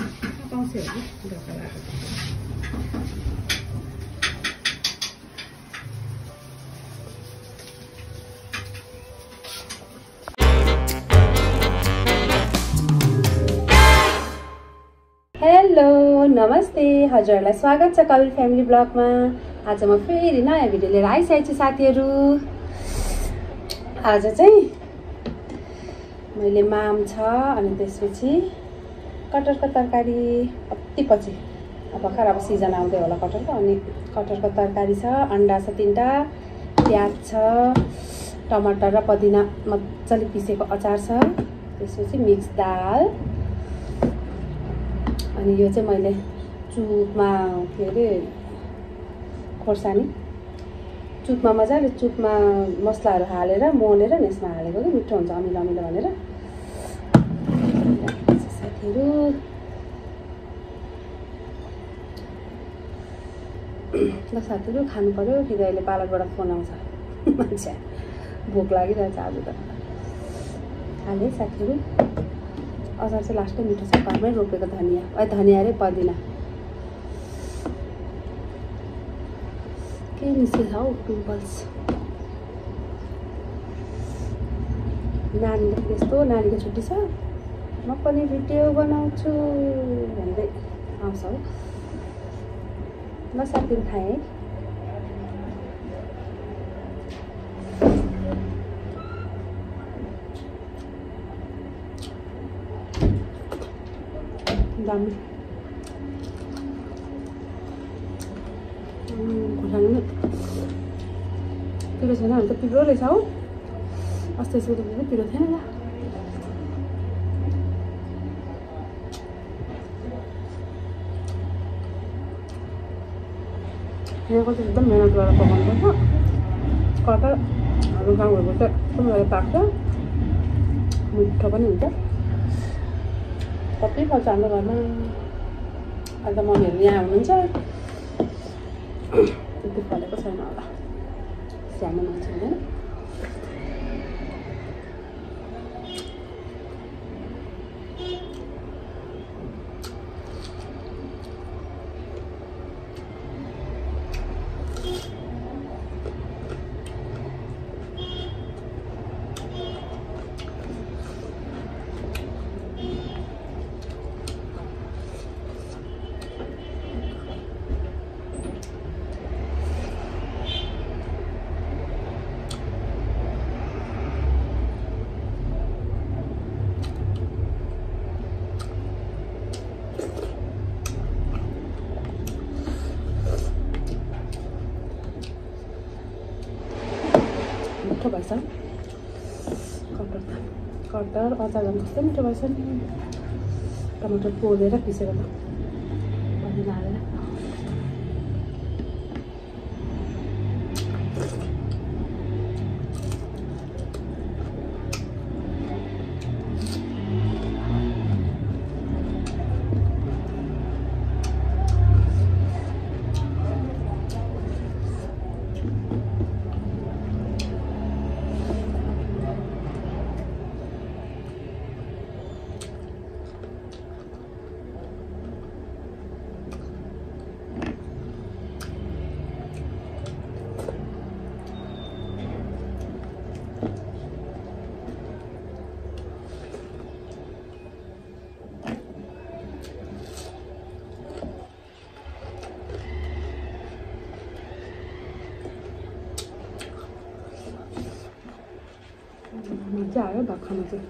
पाउँछ है ढोका लाग्यो। हेलो नमस्ते, हजुरहरूलाई स्वागत छ कबिर फ्यामिली ब्लगमा। आज म फेरि नयाँ भिडियो लिएर आइसकेको छु साथीहरू। आज चाहिँ मैले माम छ अनि त्यसपछि कटहरको तरकारी कति पछि अब भर्खर अब सिजन आउँदै होला कटहरको। अनि कटहरको तरकारी छ, अन्डा छ 3टा, प्याज छ, टमाटर र पुदिना मजाले पिसेको अचार छ, त्यसपछि मिक्स दाल। अनि यो चाहिँ मैले चुपमा के अरे खोर्सानी चुपमा मजाले चुपमा मसलाहरू हालेर मोलेर यसमा हालेको कि मिठो हुन्छ अमिलो अमिलो भनेर। साथीहरू ल साथीहरू खानु पर्यो कि अहिले पार्लरबाट फोन आउँछ मान्छे भोक लागिरहेछ आज त। हाले साथीहरू अचार चाहिँ लास्टै मिठो छ, घरमै रोपेको धनियाँ धनियाँ अरे पुदिना के निस्किन्छ हौ पिम्पल्स। नानीको त्यस्तो नानीको छुट्टी छ, म पनि भिडियो बनाउँछु भन्दै आउँछ हौ। ल साथीहरू खाएँ है। दामी खोर्सानी पिरो छैन भने त पिरो रहेछ हौ। अस्ति यसको त पिरो थिएन ल। यहाँको चाहिँ एकदम मेहनत गरेर पकाउनुपर्छ। कटहरहरू गाउँहरूको चाहिँ एकदम गरेर पाक्छ, मिठो पनि हुन्छ। कति पर्छ हाम्रो घरमा। अहिले त मम्मीहरू यहाँ हुनुहुन्छ, त्यति फलेको छैन होला, सानो मान्छे हुँदैन। मिठो भएछ कटहर अचार झन् कस्तो मिठो भएछ नि। टमाटर पोलेर पिसेर त पुदिना हालेर। मजा आयो भात खानु चाहिँ।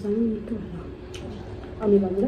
मसँग मिठो होइन अनि भन्दा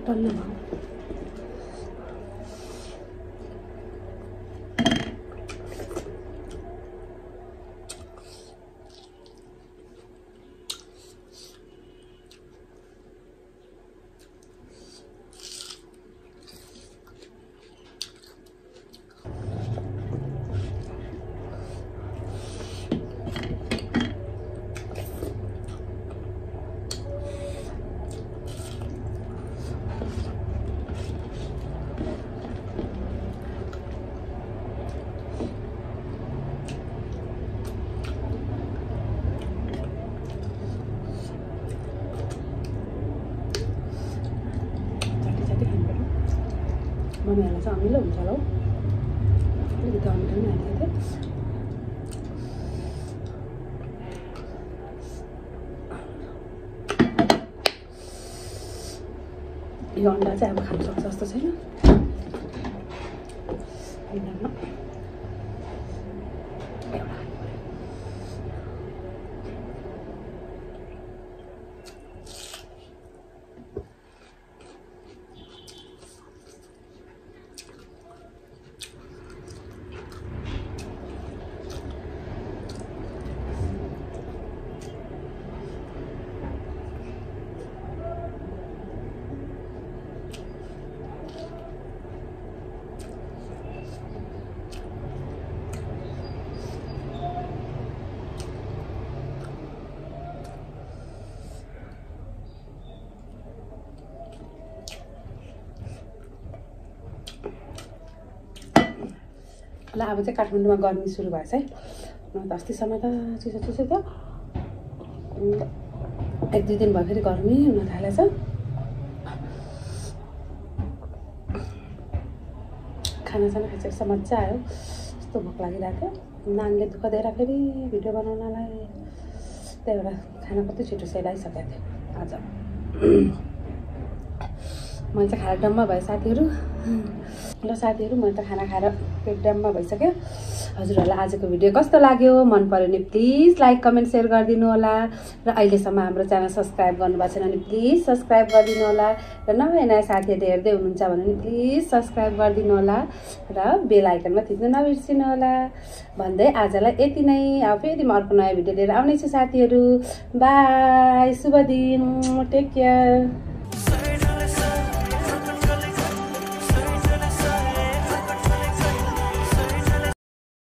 टन्न भयो मम्मीहरूलाई चाहिँ अमिलो हुन्छ होला हौ अलिकति अमिलो पनि हालेको थिएँ यो अन्डा चाहिँ अब खानु सक्छ जस्तो छैन ल अब चाहिँ काठमाडौँमा गर्मी सुरु भएछ है त अस्तिसम्म त चिसो चिसो थियो एक दुई दिन भयो फेरि गर्मी हुन थालेछ खानासाना खाइसकेपछि मजा आयो यस्तो भोक लागिरहेको थियो नानीले दुःख दिएर फेरि भिडियो बनाउनलाई त्यही भएर खाना कति छिटो सेलाइसकेको थियो आज मैले चाहिँ खाएर डम्मा भयो साथीहरू। ल साथीहरू, मैले त खाना खाएर पेट डम्मा भइसक्यो। हजुरहरूलाई आजको भिडियो कस्तो लाग्यो? मन पर्यो भने प्लिज लाइक कमेन्ट सेयर गरिदिनु होला र अहिलेसम्म हाम्रो च्यानल सब्सक्राइब गर्नुभएको छैन भने प्लिज सब्सक्राइब गरिदिनु होला र नयाँ नयाँ साथीहरूले हेर्दै हुनुहुन्छ भने प्लिज सब्सक्राइब गरिदिनु होला र बेल आइकनमा थिच्न नबिर्सिनु होला भन्दै आजलाई यति नै। अब फेरि म अर्को नयाँ भिडियो लिएर आउनेछु साथीहरू। बाई, शुभ दिन, टेक केयर।